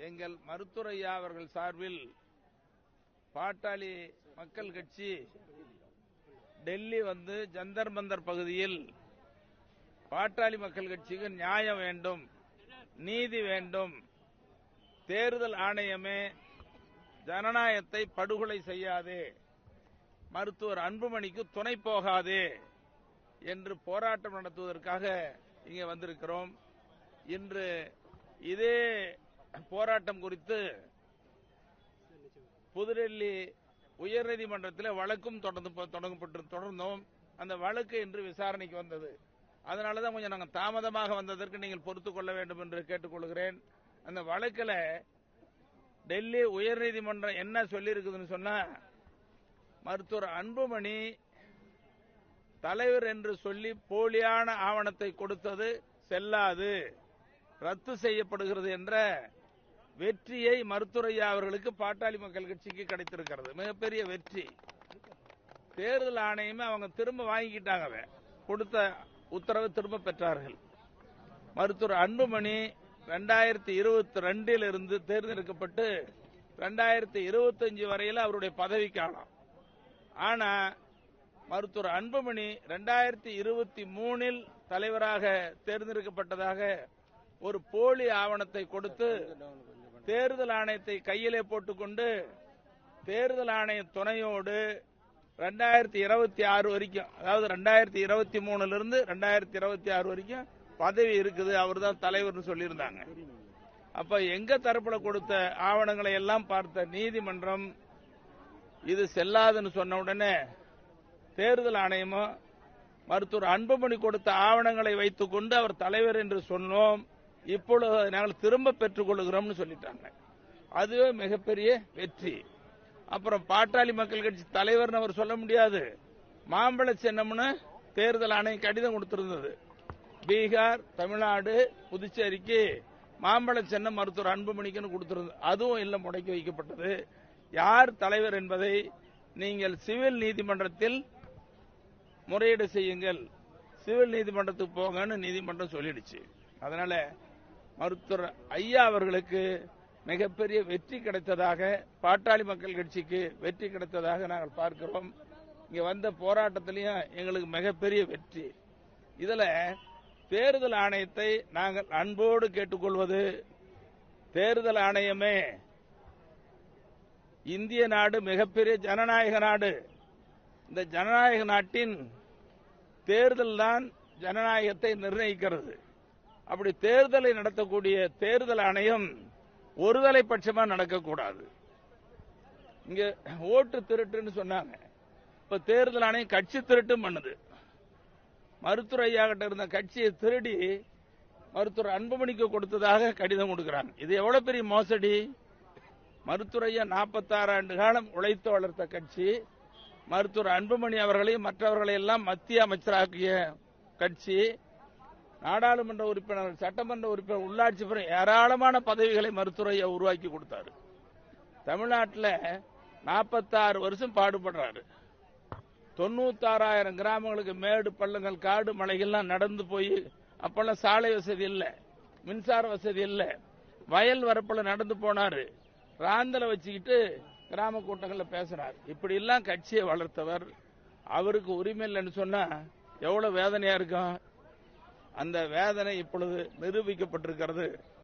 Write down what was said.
எங்கள் மருத்துவர் ஐயா அவர்கள் சார்பில் பாட்டாளி மக்கள் கட்சி டெல்லி வந்து ஜந்தர் மந்தர் பகுதியில் பாட்டாளி மக்கள் கட்சிக்கு நியாயம் வேண்டும், நீதி வேண்டும், தேர்தல் ஆணையமே ஜனநாயகத்தை படுகொலை செய்யாதே, மருத்துவர் அன்புமணிக்கு துணை போகாதே என்று போராட்டம் நடத்துவதற்காக இங்கே வந்திருக்கிறோம். இன்று இதே போராட்டம் குறித்து புதுடெல்லி உயர்நீதிமன்றத்தில் வழக்கும் தொடர்ந்தோம். அந்த வழக்கு இன்று விசாரணைக்கு வந்தது. அதனாலதான் கொஞ்சம் நாங்கள் தாமதமாக வந்ததற்கு நீங்கள் பொறுத்துக் கொள்ள வேண்டும் என்று கேட்டுக்கொள்கிறேன். அந்த வழக்கில் டெல்லி உயர்நீதிமன்றம் என்ன சொல்லி இருக்குதுன்னு சொன்னா, மருத்துவர் அன்புமணி தலைவர் என்று சொல்லி போலியான ஆவணத்தை கொடுத்தது செல்லாது, ரத்து செய்யப்படுகிறது என்ற வெற்றியை மருத்துவர் ஐயா அவர்களுக்கு பாட்டாளி மக்கள் கட்சிக்கு கிடைத்திருக்கிறது. மிகப்பெரிய வெற்றி. தேர்தல் ஆணையமே அவங்க திரும்ப வாங்கிக்கிட்டாங்க, கொடுத்த உத்தரவு திரும்ப பெற்றார்கள். மருத்துவர் அன்புமணி 2022 இருந்து தேர்ந்தெடுக்கப்பட்டு 2025 வரையில் அவருடைய பதவிக்காலம். ஆனா மருத்துவர் அன்புமணி 2023 தலைவராக தேர்ந்தெடுக்கப்பட்டதாக ஒரு போலி ஆவணத்தை கொடுத்து தேர்தல் ஆணையத்தை கையிலே போட்டுக்கொண்டு தேர்தல் ஆணைய துணையோடு 2026 வரைக்கும், அதாவது 2023 இருந்து 2026 வரைக்கும் பதவி இருக்குது, அவர் தான் தலைவர்னு சொல்லியிருந்தாங்க. அப்ப எங்க தரப்புல கொடுத்த ஆவணங்களை எல்லாம் பார்த்த நீதிமன்றம் இது செல்லாதுன்னு சொன்ன உடனே தேர்தல் ஆணையமும் மருத்துவர் அன்புமணி கொடுத்த ஆவணங்களை வைத்துக் கொண்டு அவர் தலைவர் என்று சொன்னோம், இப்பொழுது நாங்கள் திரும்ப பெற்றுக் கொள்கிறோம் சொல்லிட்டாங்க. அதுவே மிகப்பெரிய வெற்றி. அப்புறம் பாட்டாளி மக்கள் கட்சி தலைவர் அவர் சொல்ல முடியாது, மாம்பழ சின்னம்னு தேர்தல் ஆணையம் கடிதம் கொடுத்திருந்தது. பீகார், தமிழ்நாடு, புதுச்சேரிக்கு மாம்பழ சின்னம் மருத்துவர் அன்புமணிக்குன்னு கொடுத்திருந்தது. அதுவும் இல்ல, முடக்கி வைக்கப்பட்டது. யார் தலைவர் என்பதை நீங்கள் சிவில் நீதிமன்றத்தில் முறையீடு செய்யுங்கள், சிவில் நீதிமன்றத்துக்கு போங்கன்னு நீதிமன்றம் சொல்லிடுச்சு. அதனால மருத்துவர் ஐயா அவர்களுக்கு மிகப்பெரிய வெற்றி கிடைத்ததாக, பாட்டாளி மக்கள் கட்சிக்கு வெற்றி கிடைத்ததாக நாங்கள் பார்க்கிறோம். இங்க வந்த போராட்டத்திலையும் எங்களுக்கு மிகப்பெரிய வெற்றி. இதுல தேர்தல் ஆணையத்தை நாங்கள் அன்போடு கேட்டுக்கொள்வது, தேர்தல் ஆணையமே இந்திய நாடு மிகப்பெரிய ஜனநாயக நாடு. இந்த ஜனநாயக நாட்டின் தேர்தல் தான் ஜனநாயகத்தை நிர்ணயிக்கிறது. அப்படி தேர்தலை நடத்தக்கூடிய தேர்தல் ஆணையம் ஒருதலை பட்சமா நடக்கக்கூடாது. இங்க ஓட்டு திருட்டுன்னு சொன்னாங்க, இப்ப தேர்தல் ஆணையம் கட்சி திருட்டும் பண்ணுது. மருத்துவர் ஐயா கிட்ட இருந்த கட்சியை திருடி மருத்துவர் அன்புமணிக்கு கொடுத்ததாக கடிதம் கொடுக்கிறாங்க. இது எவ்வளவு பெரிய மோசடி. மருத்துவர் ஐயா 46 ஆண்டு காலம் உழைத்து வளர்த்த கட்சி, மருத்துவர் அன்புமணி அவர்களையும் மற்றவர்களை எல்லாம் மத்திய அமைச்சராக்கிய கட்சி, நாடாளுமன்ற உறுப்பினர், சட்டமன்ற உறுப்பினர், உள்ளாட்சி ஏராளமான பதவிகளை மருத்துவர் ஐயா உருவாக்கி கொடுத்தாரு. தமிழ்நாட்டில் 46 வருஷம் பாடுபடுறாரு. 96,000 கிராமங்களுக்கு மேடு பள்ளங்கள் காடு மலைகள்லாம் நடந்து போய், அப்பெல்லாம் சாலை வசதி இல்ல, மின்சார வசதி இல்ல, வயல் வரப்புல நடந்து போனாரு. ராந்தல வச்சுக்கிட்டு கிராம கூட்டங்கள்ல பேசுறாரு. இப்படி எல்லாம் கட்சியை வளர்த்தவர். அவருக்கு உரிமை இல்லைன்னு சொன்னா எவ்வளவு வேதனையா இருக்கும். அந்த வேதனை இப்பொழுது நிரூபிக்கப்பட்டிருக்கிறது.